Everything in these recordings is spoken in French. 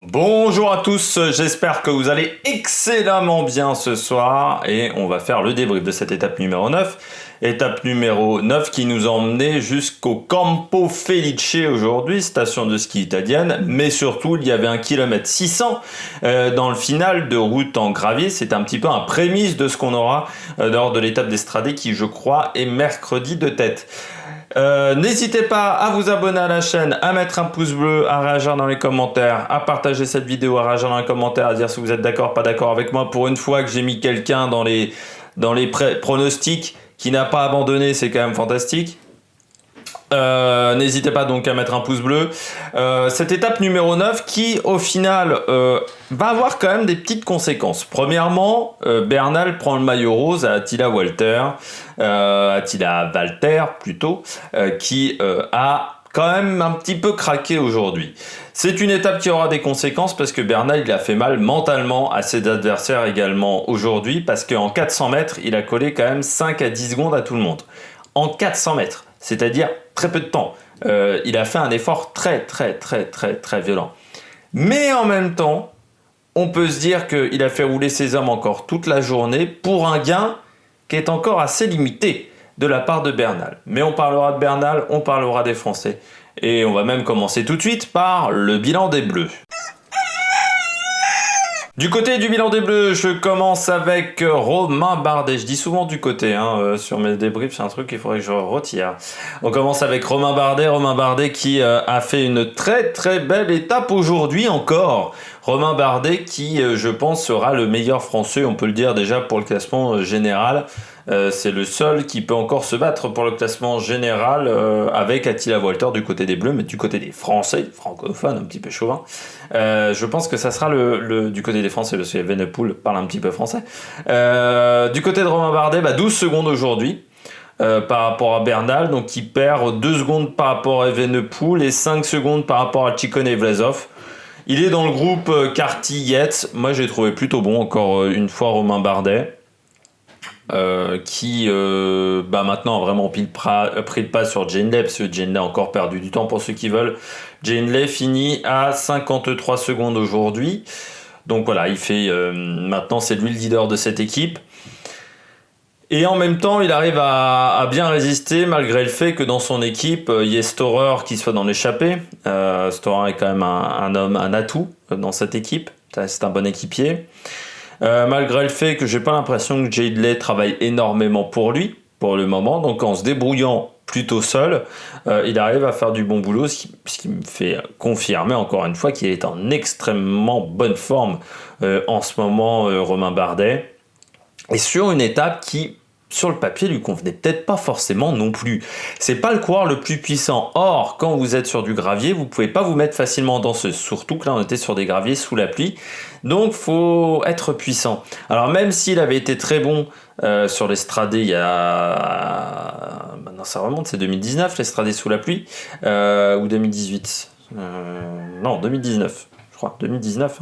Bonjour à tous, j'espère que vous allez excellemment bien ce soir et on va faire le débrief de cette étape numéro 9. Étape numéro 9 qui nous a emmené jusqu'au Campo Felice aujourd'hui, station de ski italienne, mais surtout il y avait 1,6 km dans le final de route en gravier. C'est un petit peu un prémisse de ce qu'on aura lors de l'étape d'Estrade qui je crois est mercredi de tête. N'hésitez pas à vous abonner à la chaîne, à mettre un pouce bleu, à réagir dans les commentaires, à partager cette vidéo, à réagir dans les commentaires, à dire si vous êtes d'accord, pas d'accord avec moi. Pour une fois que j'ai mis quelqu'un dans les pronostics qui n'a pas abandonné, c'est quand même fantastique. N'hésitez pas donc à mettre un pouce bleu. Cette étape numéro 9 qui au final va avoir quand même des petites conséquences. Premièrement, Bernal prend le maillot rose à Attila Walter plutôt, qui a quand même un petit peu craqué aujourd'hui. C'est une étape qui aura des conséquences parce que Bernal il a fait mal mentalement à ses adversaires également aujourd'hui parce qu'en 400 mètres il a collé quand même 5 à 10 secondes à tout le monde. En 400 mètres, c'est-à-dire très peu de temps. Il a fait un effort très violent. Mais en même temps, on peut se dire qu'il a fait rouler ses hommes encore toute la journée pour un gain qui est encore assez limité de la part de Bernal. Mais on parlera de Bernal, on parlera des Français. Et on va même commencer tout de suite par le bilan des Bleus. Du côté du bilan des Bleus, je commence avec Romain Bardet. Je dis souvent du côté sur mes débriefs, c'est un truc qu'il faudrait que je retire. On commence avec Romain Bardet qui a fait une très belle étape aujourd'hui encore. Romain Bardet qui, je pense, sera le meilleur français, on peut le dire déjà pour le classement général. C'est le seul qui peut encore se battre pour le classement général avec Attila Walter du côté des Bleus, mais du côté des Français, francophones, un petit peu chauvin. Je pense que ça sera du côté des Français, parce que Evenepoel parle un petit peu français. Du côté de Romain Bardet, 12 secondes aujourd'hui. Par rapport à Bernal, donc il perd 2 secondes par rapport à Evenepoel et 5 secondes par rapport à Ciccone et Vlasov. Il est dans le groupe Carty-Yates. Moi j'ai trouvé plutôt bon encore une fois Romain Bardet. Qui maintenant a vraiment pris le pas sur Jane Lay, parce que Jane Lay a encore perdu du temps pour ceux qui veulent. Jane Lay finit à 53 secondes aujourd'hui. Donc voilà, il fait maintenant c'est lui le leader de cette équipe. Et en même temps, il arrive à bien résister malgré le fait que dans son équipe, il y ait Storer qui soit dans l'échappée. Storer est quand même un atout dans cette équipe. C'est un bon équipier. Malgré le fait que j'ai pas l'impression que Jade Lay travaille énormément pour lui, pour le moment, donc en se débrouillant plutôt seul, il arrive à faire du bon boulot, ce qui me fait confirmer encore une fois qu'il est en extrêmement bonne forme en ce moment, Romain Bardet, et sur une étape qui, sur le papier, lui convenait peut-être pas forcément non plus. C'est pas le coureur le plus puissant. Or, quand vous êtes sur du gravier, vous pouvez pas vous mettre facilement en danseuse. Surtout que là, on était sur des graviers sous la pluie. Donc, faut être puissant. Alors, même s'il avait été très bon sur l'Estrade il y a... Maintenant, ça remonte, c'est 2019, l'Estrade sous la pluie. Ou 2018. Non, 2019, je crois. 2019,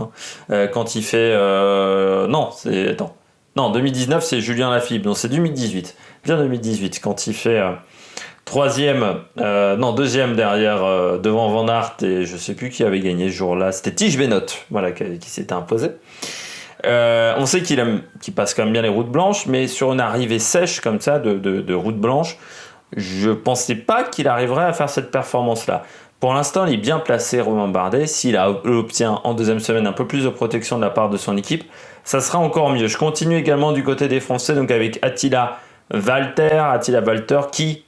quand il fait... Non, c'est... Attends. Non, 2019, c'est Julien Lafilippe. Donc, c'est 2018. Bien 2018, quand il fait deuxième derrière, devant Van Aert, et je sais plus qui avait gagné ce jour-là. C'était Tige Benoît, voilà, qui s'était imposé. On sait qu'il passe quand même bien les routes blanches, mais sur une arrivée sèche comme ça, de route blanche, je pensais pas qu'il arriverait à faire cette performance-là. Pour l'instant, il est bien placé, Romain Bardet. S'il obtient en deuxième semaine un peu plus de protection de la part de son équipe, ça sera encore mieux. Je continue également du côté des Français, donc avec Attila Walter qui,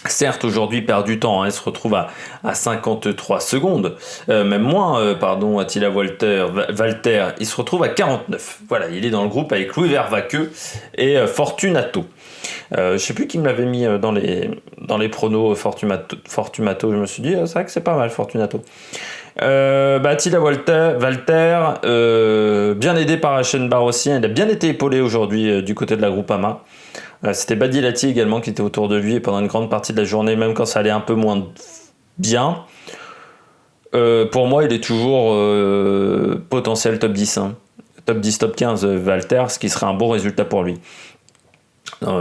certes, aujourd'hui perd du temps. Il se retrouve à 53 secondes, même moins, Attila Walter, il se retrouve à 49. Voilà, il est dans le groupe avec Louis Vervaeke et Fortunato. Je sais plus qui me l'avait mis dans les pronos Fortunato. Je me suis dit, c'est vrai que c'est pas mal Fortunato. Attila Walter, bien aidé par Aschenbach aussi. Il a bien été épaulé aujourd'hui du côté de la Groupama. C'était Badilati également qui était autour de lui et pendant une grande partie de la journée, même quand ça allait un peu moins bien. Pour moi, il est toujours potentiel top 10. Top 10, top 15 Walter, ce qui serait un bon résultat pour lui.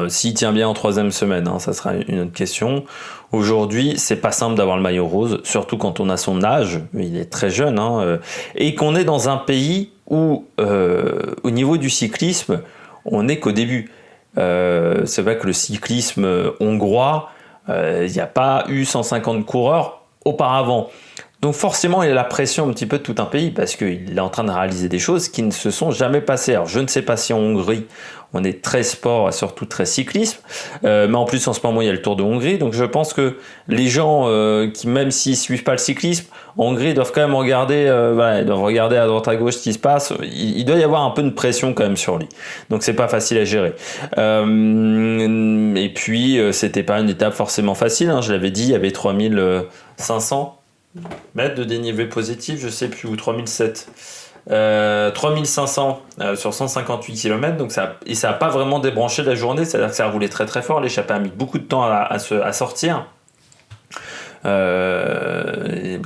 S'il tient bien en troisième semaine, hein, ça sera une autre question. Aujourd'hui, c'est pas simple d'avoir le maillot rose, surtout quand on a son âge, il est très jeune, hein, et qu'on est dans un pays où, au niveau du cyclisme, on n'est qu'au début. C'est vrai que le cyclisme hongrois, il n'y a pas eu 150 coureurs auparavant. Donc forcément, il a la pression un petit peu de tout un pays parce qu'il est en train de réaliser des choses qui ne se sont jamais passées. Alors je ne sais pas si en Hongrie, on est très sport et surtout très cyclisme, mais en plus en ce moment il y a le Tour de Hongrie, donc je pense que les gens qui, même s'ils suivent pas le cyclisme, en Hongrie doivent quand même regarder, voilà, ils doivent regarder à droite à gauche ce qui se passe. Il doit y avoir un peu de pression quand même sur lui, donc c'est pas facile à gérer. Et puis c'était pas une étape forcément facile, hein, je l'avais dit, il y avait 3500 mètres de dénivelé positif, je sais plus où, 3007. 3500 sur 158 km, donc ça n'a pas vraiment débranché la journée, c'est-à-dire que ça a roulé très très fort, l'échappée a mis beaucoup de temps à sortir.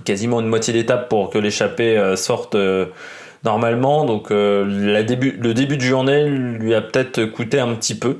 Quasiment une moitié d'étape pour que l'échappée sorte normalement, donc le début de journée lui a peut-être coûté un petit peu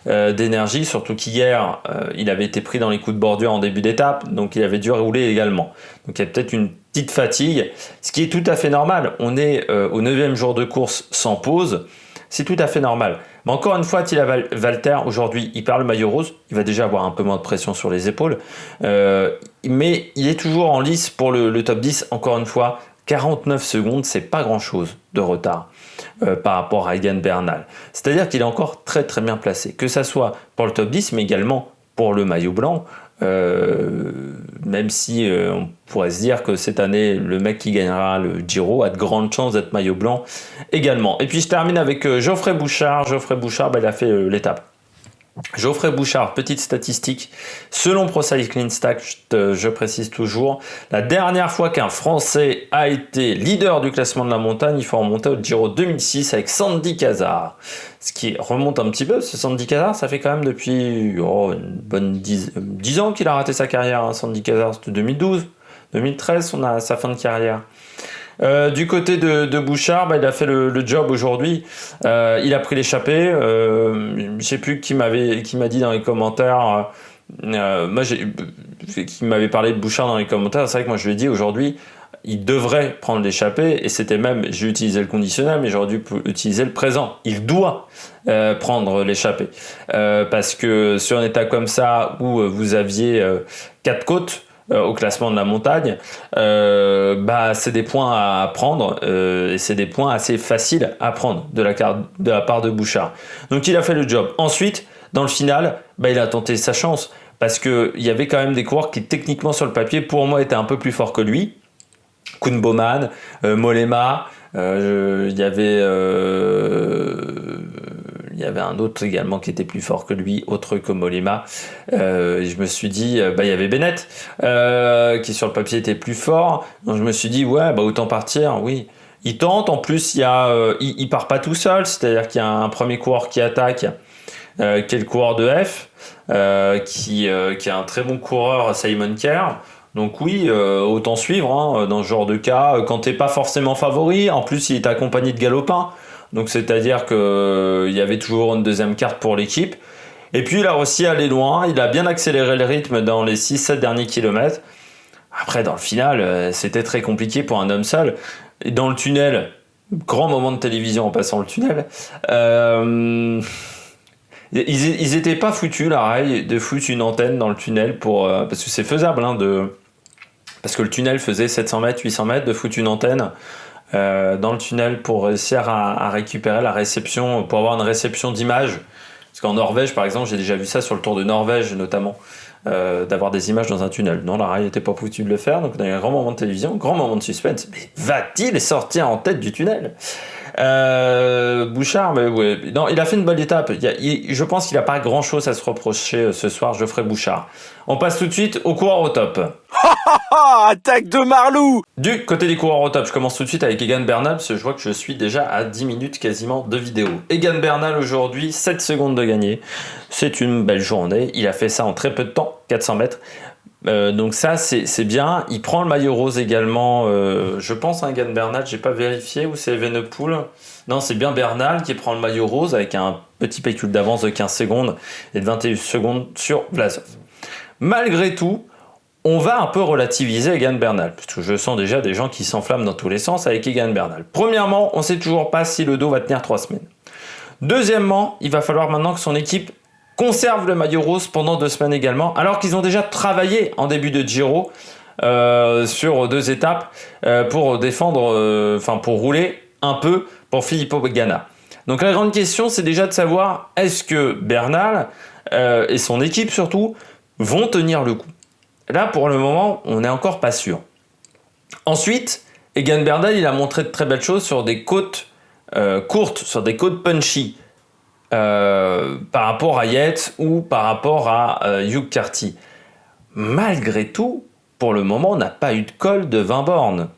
d'énergie, surtout qu'hier il avait été pris dans les coups de bordure en début d'étape, donc il avait dû rouler également, donc il y a peut-être une petite fatigue, ce qui est tout à fait normal. On est au 9e jour de course sans pause, c'est tout à fait normal. Mais encore une fois, Attila Valter, aujourd'hui, il perd le maillot rose, il va déjà avoir un peu moins de pression sur les épaules, mais il est toujours en lice pour le top 10, encore une fois, 49 secondes, c'est pas grand-chose de retard par rapport à Egan Bernal. C'est-à-dire qu'il est encore très très bien placé, que ça soit pour le top 10, mais également pour le maillot blanc, même si on pourrait se dire que cette année, le mec qui gagnera le Giro a de grandes chances d'être maillot blanc également. Et puis je termine avec Geoffrey Bouchard. Geoffrey Bouchard, il a fait l'étape. Geoffrey Bouchard, petite statistique, selon Pro Cycling Stats, je précise toujours, la dernière fois qu'un Français a été leader du classement de la montagne, il faut remonter au Giro 2006 avec Sandy Cazard. Ce qui remonte un petit peu, ce Sandy Cazard, ça fait quand même depuis une bonne 10 ans qu'il a raté sa carrière, hein. Sandy Cazard, c'était 2012, 2013, on a sa fin de carrière. Du côté de Bouchard, il a fait le job aujourd'hui. Il a pris l'échappée. Je sais plus qui m'a dit dans les commentaires. Qui m'avait parlé de Bouchard dans les commentaires. C'est vrai que moi je lui ai dit aujourd'hui, il devrait prendre l'échappée. Et c'était même, j'ai utilisé le conditionnel, mais j'aurais dû utiliser le présent. Il doit prendre l'échappée parce que sur un état comme ça où vous aviez 4 côtes. Au classement de la montagne, c'est des points à prendre et c'est des points assez faciles à prendre de la part de Bouchard. Donc il a fait le job. Ensuite, dans le final, il a tenté sa chance parce qu'il y avait quand même des coureurs qui techniquement sur le papier pour moi étaient un peu plus forts que lui. Koen Bouwman, Mollema, il y avait un autre également qui était plus fort que lui, autre que Mollema. Je me suis dit, il y avait Bennett qui sur le papier était plus fort. Donc je me suis dit, autant partir, oui. Il tente, en plus il part pas tout seul, c'est-à-dire qu'il y a un premier coureur qui attaque, qui est le coureur de F, qui est un très bon coureur, Simon Kerr. Donc oui, autant suivre hein, dans ce genre de cas, quand t'es pas forcément favori, en plus il est accompagné de galopins. Donc c'est-à-dire qu'il y avait toujours une deuxième carte pour l'équipe. Et puis il a aussi allé loin, il a bien accéléré le rythme dans les 6-7 derniers kilomètres. Après dans le final, c'était très compliqué pour un homme seul. Et dans le tunnel, grand moment de télévision en passant le tunnel, ils étaient pas foutus la rail de foutre une antenne dans le tunnel parce que c'est faisable hein, parce que le tunnel faisait 700 mètres, 800 mètres, de foutre une antenne dans le tunnel pour réussir à récupérer la réception, pour avoir une réception d'image. Parce qu'en Norvège, par exemple, j'ai déjà vu ça sur le Tour de Norvège notamment, d'avoir des images dans un tunnel. Non, la rail n'était pas foutu de le faire, donc on a eu un grand moment de télévision, grand moment de suspense. Mais va-t-il sortir en tête du tunnel ? Bouchard, mais ouais, non, il a fait une bonne étape. Je pense qu'il n'a pas grand-chose à se reprocher ce soir, Geoffrey Bouchard. On passe tout de suite au coureur au top. Attaque de Marlou! Du côté des coureurs au top, je commence tout de suite avec Egan Bernal, parce que je vois que je suis déjà à 10 minutes quasiment de vidéo. Egan Bernal aujourd'hui, 7 secondes de gagné. C'est une belle journée. Il a fait ça en très peu de temps, 400 mètres. Donc ça, c'est bien. Il prend le maillot rose également. Je pense à Egan Bernal, j'ai pas vérifié, ou c'est Evenepoel. Non, c'est bien Bernal qui prend le maillot rose avec un petit pécule d'avance de 15 secondes et de 21 secondes sur Vlasov. Malgré tout, on va un peu relativiser Egan Bernal, parce que je sens déjà des gens qui s'enflamment dans tous les sens avec Egan Bernal. Premièrement, on ne sait toujours pas si le dos va tenir 3 semaines. Deuxièmement, il va falloir maintenant que son équipe conserve le maillot rose pendant 2 semaines également, alors qu'ils ont déjà travaillé en début de Giro sur 2 étapes pour défendre, pour rouler un peu pour Filippo Ganna. Donc la grande question, c'est déjà de savoir est-ce que Bernal et son équipe surtout vont tenir le coup. Là, pour le moment, on n'est encore pas sûr. Ensuite, Egan Bernal, il a montré de très belles choses sur des côtes courtes, sur des côtes punchy. Par rapport à Yates ou par rapport à Hugh Carty. Malgré tout, pour le moment, on n'a pas eu de col de 20 bornes.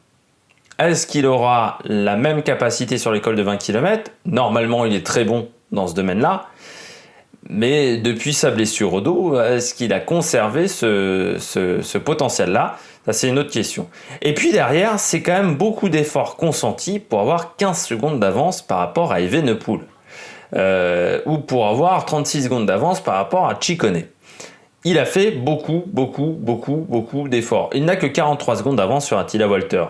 Est-ce qu'il aura la même capacité sur les cols de 20 km ? Normalement, il est très bon dans ce domaine-là. Mais depuis sa blessure au dos, est-ce qu'il a conservé ce potentiel-là ? Ça, c'est une autre question. Et puis derrière, c'est quand même beaucoup d'efforts consentis pour avoir 15 secondes d'avance par rapport à Evenepoel. Ou pour avoir 36 secondes d'avance par rapport à Ciccone. Il a fait beaucoup d'efforts. Il n'a que 43 secondes d'avance sur Attila Walter.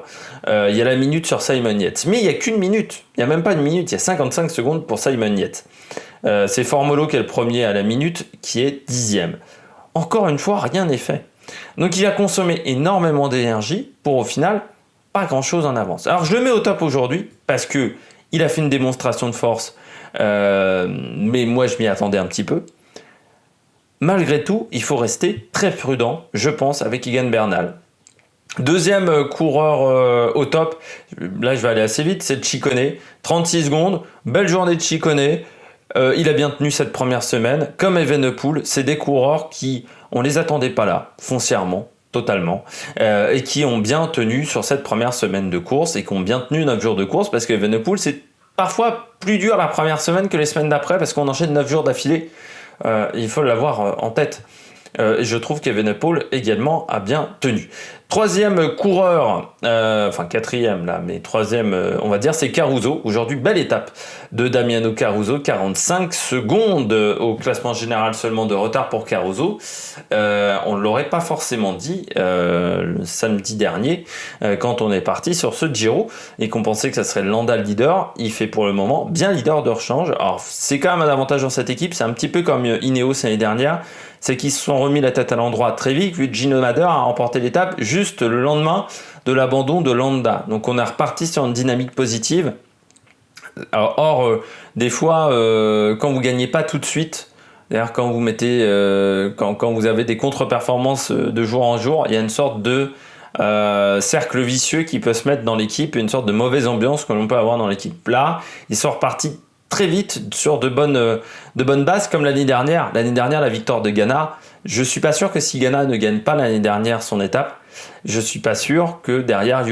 Il y a la minute sur Simon Yates. Mais il n'y a qu'une minute. Il n'y a même pas une minute. Il y a 55 secondes pour Simon Yates. C'est Formolo qui est le premier à la minute, qui est 10e. Encore une fois, rien n'est fait. Donc il a consommé énormément d'énergie pour au final pas grand-chose en avance. Alors je le mets au top aujourd'hui parce que il a fait une démonstration de force. Mais moi je m'y attendais un petit peu. Malgré tout, il faut rester très prudent, je pense, avec Egan Bernal. Deuxième coureur au top, là je vais aller assez vite, c'est Ciccone. 36 secondes, belle journée de Ciccone. Il a bien tenu cette première semaine. Comme Evenepoel, c'est des coureurs qui, on les attendait pas là, foncièrement, totalement, et qui ont bien tenu sur cette première semaine de course et qui ont bien tenu 9 jours de course parce que Evenepoel, c'est parfois plus dur la première semaine que les semaines d'après parce qu'on enchaîne 9 jours d'affilée. Il faut l'avoir en tête. Et je trouve qu'Evenepoel également a bien tenu. Troisième coureur, quatrième là, mais troisième, on va dire, c'est Caruso. Aujourd'hui, belle étape de Damiano Caruso, 45 secondes au classement général seulement de retard pour Caruso. On ne l'aurait pas forcément dit le samedi dernier quand on est parti sur ce Giro et qu'on pensait que ça serait Landa le leader. Il fait pour le moment bien leader de rechange. Alors c'est quand même un avantage dans cette équipe, c'est un petit peu comme Ineos l'année dernière. C'est qu'ils se sont remis la tête à l'endroit très vite, vu que Gino Mader a remporté l'étape juste le lendemain de l'abandon de Landa. Donc on est reparti sur une dynamique positive. Or, des fois, quand vous gagnez pas tout de suite, d'ailleurs quand vous mettez, quand vous avez des contre-performances de jour en jour, il y a une sorte de cercle vicieux qui peut se mettre dans l'équipe, une sorte de mauvaise ambiance que l'on peut avoir dans l'équipe. Là, ils sont repartis très vite sur de bonnes bases comme l'année dernière. L'année dernière, la victoire de Ganna, je suis pas sûr que si Ganna ne gagne pas l'année dernière son étape, je suis pas sûr que derrière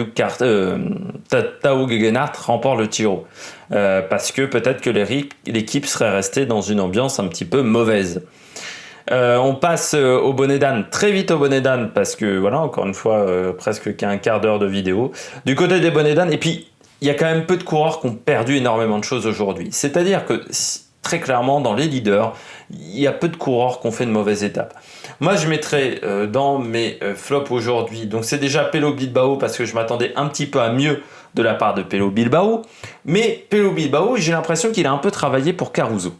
Tao Gegenhardt remporte le Giro. Parce que peut-être que l'équipe serait restée dans une ambiance un petit peu mauvaise. On passe au bonnet d'âne, très vite au bonnet d'âne, parce que voilà, encore une fois, presque qu'un quart d'heure de vidéo. Du côté des bonnets d'âne, et puis il y a quand même peu de coureurs qui ont perdu énormément de choses aujourd'hui. C'est-à-dire que très clairement, dans les leaders, il y a peu de coureurs qui ont fait de mauvaises étapes. Moi, je mettrais dans mes flops aujourd'hui, donc c'est déjà Pello Bilbao, parce que je m'attendais un petit peu à mieux de la part de Pello Bilbao. Mais Pello Bilbao, j'ai l'impression qu'il a un peu travaillé pour Caruso.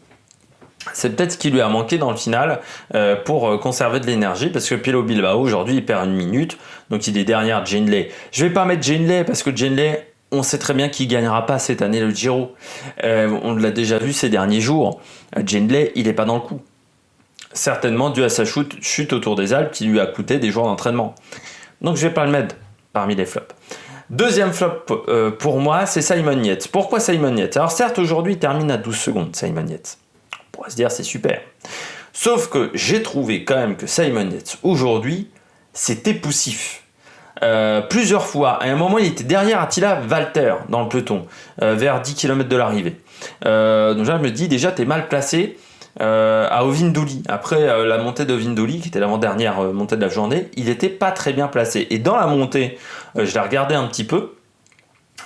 C'est peut-être ce qui lui a manqué dans le final pour conserver de l'énergie, parce que Pello Bilbao, aujourd'hui, il perd une minute, donc il est derrière Genley. Je ne vais pas mettre Genley, parce que Genley, on sait très bien qu'il ne gagnera pas cette année le Giro. On l'a déjà vu ces derniers jours. Genley, il n'est pas dans le coup. Certainement dû à sa chute autour des Alpes qui lui a coûté des jours d'entraînement. Donc je ne vais pas le mettre parmi les flops. Deuxième flop pour moi, c'est Simon Yates. Pourquoi Simon Yates ? Alors certes, aujourd'hui, il termine à 12 secondes, Simon Yates. On pourrait se dire c'est super. Sauf que j'ai trouvé quand même que Simon Yates, aujourd'hui, c'était poussif. Plusieurs fois, à un moment il était derrière Attila Walter dans le peloton, vers 10 km de l'arrivée. Donc là je me dis déjà t'es mal placé, à Ovindouli. Après la montée d'Ovindouli, qui était l'avant-dernière montée de la journée, il était pas très bien placé. Et dans la montée, je l'ai regardé un petit peu,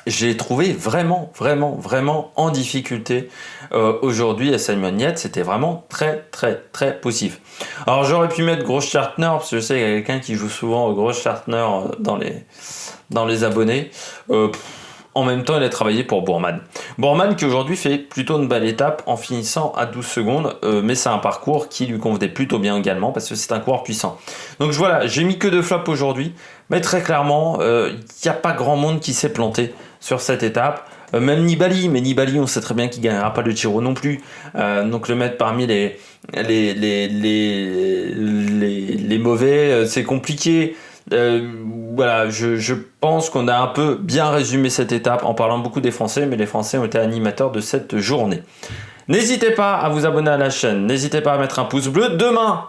j'ai trouvé vraiment en difficulté aujourd'hui à Simon Yates. C'était vraiment très poussif. Alors j'aurais pu mettre Gross Schartner, parce que je sais qu'il y a quelqu'un qui joue souvent au Gross Schartner dans les abonnés. En même temps, il a travaillé pour Bourman. Bourman qui aujourd'hui fait plutôt une belle étape en finissant à 12 secondes, mais c'est un parcours qui lui convenait plutôt bien également parce que c'est un coureur puissant. Donc voilà, j'ai mis que 2 flops aujourd'hui, mais très clairement, il n'y a pas grand monde qui s'est planté sur cette étape. Même Nibali, mais Nibali, on sait très bien qu'il ne gagnera pas le Giro non plus. Donc le mettre parmi les mauvais, c'est compliqué. Voilà, je pense qu'on a un peu bien résumé cette étape en parlant beaucoup des Français, mais les Français ont été animateurs de cette journée. N'hésitez pas à vous abonner à la chaîne, n'hésitez pas à mettre un pouce bleu. Demain,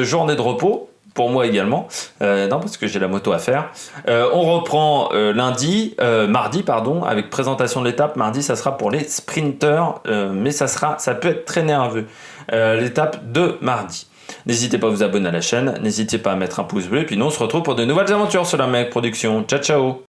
journée de repos, pour moi également, non parce que j'ai la moto à faire. On reprend mardi, avec présentation de l'étape. Mardi, ça sera pour les sprinters, mais ça peut être très nerveux. L'étape de mardi. N'hésitez pas à vous abonner à la chaîne, n'hésitez pas à mettre un pouce bleu, et puis nous on se retrouve pour de nouvelles aventures sur la Mec Production. Ciao ciao.